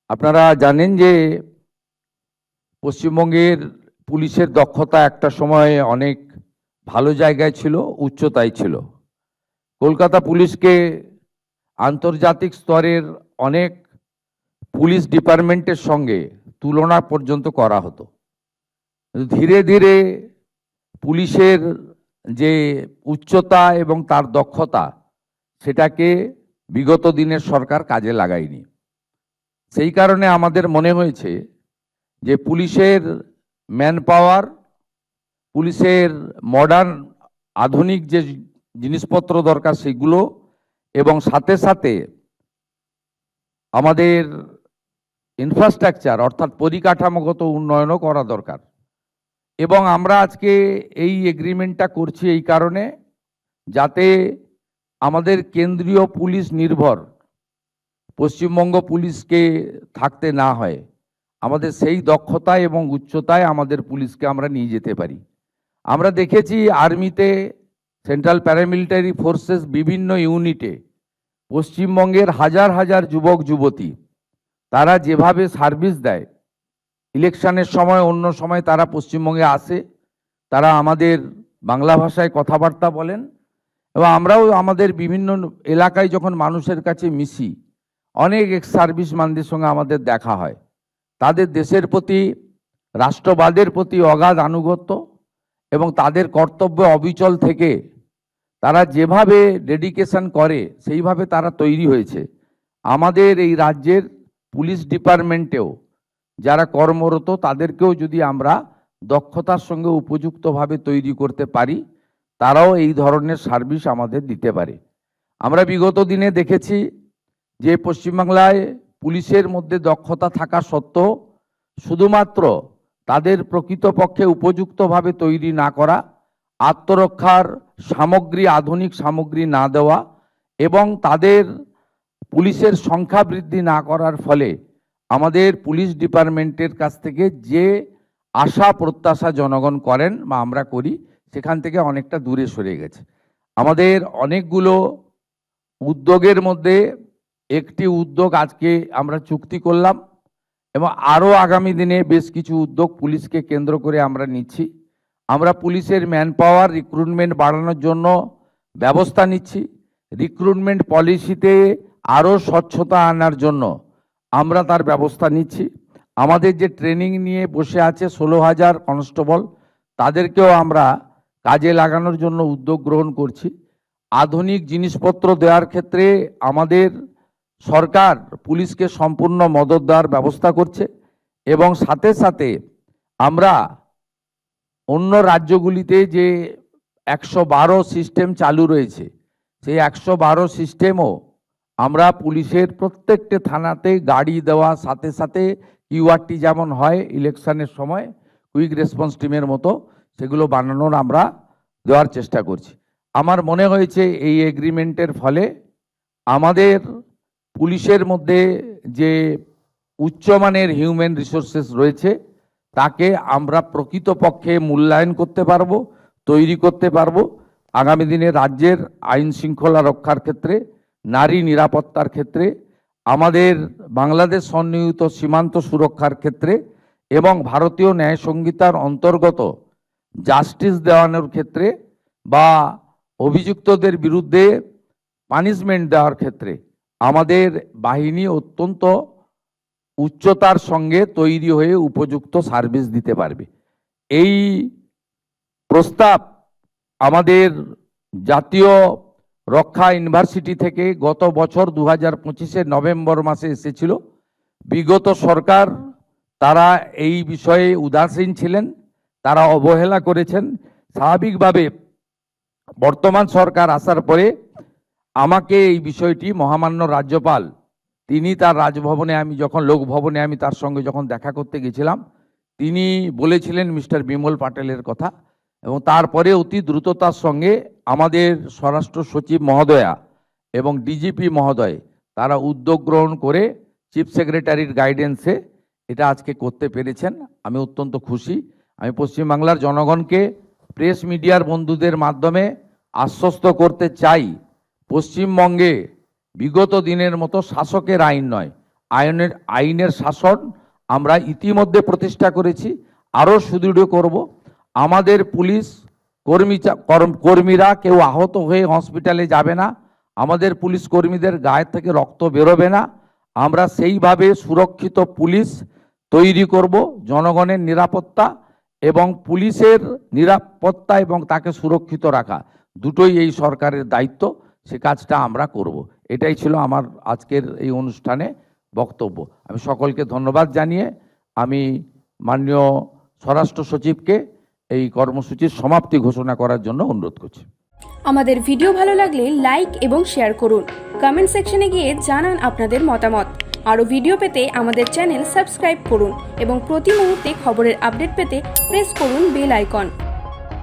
আপনারা জানেন যে পশ্চিমবঙ্গের পুলিশের দক্ষতা একটা সময় অনেক ভালো জায়গায় ছিল, উচ্চতায় ছিল। কলকাতা পুলিশকে আন্তর্জাতিক স্তরের অনেক পুলিশ ডিপার্টমেন্টের সঙ্গে তুলনা পর্যন্ত করা হতো। ধীরে ধীরে পুলিশের যে উচ্চতা এবং তার দক্ষতা সেটাকে বিগত দিনের সরকার কাজে লাগায়নি। সেই কারণে আমাদের মনে হয়েছে যে পুলিশের ম্যান পাওয়ার, পুলিশের মডার্ন আধুনিক যে জিনিসপত্র দরকার সেগুলো, এবং সাথে সাথে আমাদের ইনফ্রাস্ট্রাকচার অর্থাৎ পরিকাঠামোগত উন্নয়নও করা দরকার। এবং আমরা আজকে এই এগ্রিমেন্টটা করছি এই কারণে, যাতে আমাদের কেন্দ্রীয় পুলিশ নির্ভর পশ্চিমবঙ্গ পুলিশকে থাকতে না হয়, আমাদের সেই দক্ষতায় এবং উচ্চতায় আমাদের পুলিশকে আমরা নিয়ে যেতে পারি। আমরা দেখেছি আর্মিতে, সেন্ট্রাল প্যারামিলিটারি ফোর্সেস বিভিন্ন ইউনিটে পশ্চিমবঙ্গের হাজার হাজার যুবক যুবতী তারা যেভাবে সার্ভিস দেয়, ইলেকশনের সময় অন্য সময় তারা পশ্চিমবঙ্গে আসে, তারা আমাদের বাংলা ভাষায় কথাবার্তা বলেন, এবং আমরাও আমাদের বিভিন্ন এলাকায় যখন মানুষের কাছে মিশি, অনেক এক্স সার্ভিসম্যানদের সঙ্গে আমাদের দেখা হয়। তাদের দেশের প্রতি, রাষ্ট্রবাদের প্রতি অগাধ আনুগত্য এবং তাদের কর্তব্য অবিচল থেকে তারা যেভাবে ডেডিকেশন করে সেইভাবে তারা তৈরি হয়েছে। আমাদের এই রাজ্যের পুলিশ ডিপার্টমেন্টেও যারা কর্মরত তাদেরকেও যদি আমরা দক্ষতার সঙ্গে উপযুক্তভাবে তৈরি করতে পারি, তারাও এই ধরনের সার্ভিস আমাদের দিতে পারে। আমরা বিগত দিনে দেখেছি যে পশ্চিমবাংলায় পুলিশের মধ্যে দক্ষতা থাকা সত্ত্বেও শুধুমাত্র তাদের প্রকৃতপক্ষে উপযুক্তভাবে তৈরি না করা, আত্মরক্ষার সামগ্রী, আধুনিক সামগ্রী না দেওয়া এবং তাদের পুলিশের সংখ্যা বৃদ্ধি না করার ফলে আমাদের পুলিশ ডিপার্টমেন্টের কাছ থেকে যে আশা প্রত্যাশা জনগণ করেন বা আমরা করি, সেখান থেকে অনেকটা দূরে সরে গেছে। আমাদের অনেকগুলো উদ্যোগের মধ্যে একটি উদ্যোগ আজকে আমরা চুক্তি করলাম, এবং আরও আগামী দিনে বেশ কিছু উদ্যোগ পুলিশকে কেন্দ্র করে আমরা নিচ্ছি। আমরা পুলিশের ম্যান পাওয়ার রিক্রুটমেন্ট বাড়ানোর জন্য ব্যবস্থা নিচ্ছি। রিক্রুটমেন্ট পলিসিতে আরও স্বচ্ছতা আনার জন্য আমরা তার ব্যবস্থা নিচ্ছি। আমাদের যে ট্রেনিং নিয়ে বসে আছে 16,000 কনস্টেবল, তাদেরকেও আমরা কাজে লাগানোর জন্য উদ্যোগ গ্রহণ করছি। আধুনিক জিনিসপত্র দেওয়ার ক্ষেত্রে আমাদের সরকার পুলিশকে সম্পূর্ণ মদত দেওয়ার ব্যবস্থা করছে, এবং সাথে সাথে আমরা অন্য রাজ্যগুলিতে যে 112 সিস্টেম চালু রয়েছে, সেই 112 সিস্টেমও আমরা পুলিশের প্রত্যেকটা থানাতে গাড়ি দেওয়া, সাথে সাথে কিউআরটি যেমন হয় ইলেকশনের সময় কুইক রেসপন্স টিমের মতো, সেগুলো বানানোর আমরা দেওয়ার চেষ্টা করছি। আমার মনে হয়েছে এই এগ্রিমেন্টের ফলে আমাদের পুলিশের মধ্যে যে উচ্চমানের হিউম্যান রিসোর্সেস রয়েছে তাকে আমরা প্রকৃতপক্ষে মূল্যায়ন করতে পারবো, তৈরি করতে পারবো। আগামী দিনে রাজ্যের আইন শৃঙ্খলা রক্ষার ক্ষেত্রে, নারী নিরাপত্তার ক্ষেত্রে, আমাদের বাংলাদেশ সন্নিহিত সীমান্ত সুরক্ষার ক্ষেত্রে এবং ভারতীয় ন্যায় সংহিতার অন্তর্গত জাস্টিস দেওয়ানোর ক্ষেত্রে বা অভিযুক্তদের বিরুদ্ধে পানিশমেন্ট দেওয়ার ক্ষেত্রে আমাদের বাহিনী অত্যন্ত উচ্চতার সঙ্গে তৈরি হয়ে উপযুক্ত সার্ভিস দিতে পারবে। এই প্রস্তাব আমাদের জাতীয় রক্ষা ইউনিভার্সিটি থেকে গত বছর 2025 নভেম্বর মাসে এসেছিল। বিগত সরকার তারা এই বিষয়ে উদাসীন ছিলেন, তারা অবহেলা করেছেন। স্বাভাবিকভাবে বর্তমান সরকার আসার পরে আমাকে এই বিষয়টি মহামান্য রাজ্যপাল, তিনি তার রাজভবনে, আমি যখন লোকভবনে আমি তার সঙ্গে যখন দেখা করতে গেছিলাম, তিনি বলেছিলেন মিস্টার বিমল পাটেলের কথা, এবং তারপরে অতি দ্রুততার সঙ্গে আমাদের স্বরাষ্ট্র সচিব মহোদয়া এবং ডিজিপি মহোদয় তারা উদ্যোগ গ্রহণ করে চিফ সেক্রেটারির গাইডেন্সে এটা আজকে করতে পেরেছেন। আমি অত্যন্ত খুশি। আমি পশ্চিমবাংলার জনগণকে প্রেস মিডিয়ার বন্ধুদের মাধ্যমে আশ্বস্ত করতে চাই, পশ্চিমবঙ্গে বিগত দিনের মতো শাসকের আইন নয়, আইনের শাসন আমরা ইতিমধ্যে প্রতিষ্ঠা করেছি, আরও সুদৃঢ় করব। আমাদের পুলিশ কর্মীরা কেউ আহত হয়ে হসপিটালে যাবে না, আমাদের পুলিশ কর্মীদের গায়ে থেকে রক্ত বেরোবে না। আমরা সেইভাবে সুরক্ষিত পুলিশ তৈরি করব। জনগণের নিরাপত্তা এবং পুলিশের নিরাপত্তা এবং তাকে সুরক্ষিত রাখা দুটোই এই সরকারের দায়িত্ব, সে কাজটা আমরা করব। এটাই ছিল আমার আজকের এই অনুষ্ঠানে বক্তব্য। আমি সকলকে ধন্যবাদ জানিয়ে আমি মাননীয় স্বরাষ্ট্র সচিবকে এই কর্মসূচির সমাপ্তি ঘোষণা করার জন্য অনুরোধ করছি। আমাদের ভিডিও ভালো লাগলে লাইক এবং শেয়ার করুন। কমেন্ট সেকশনে গিয়ে জানান আপনাদের মতামত। আরও ভিডিও পেতে আমাদের চ্যানেল সাবস্ক্রাইব করুন এবং প্রতি মুহূর্তে খবরের আপডেট পেতে প্রেস করুন বেল আইকন।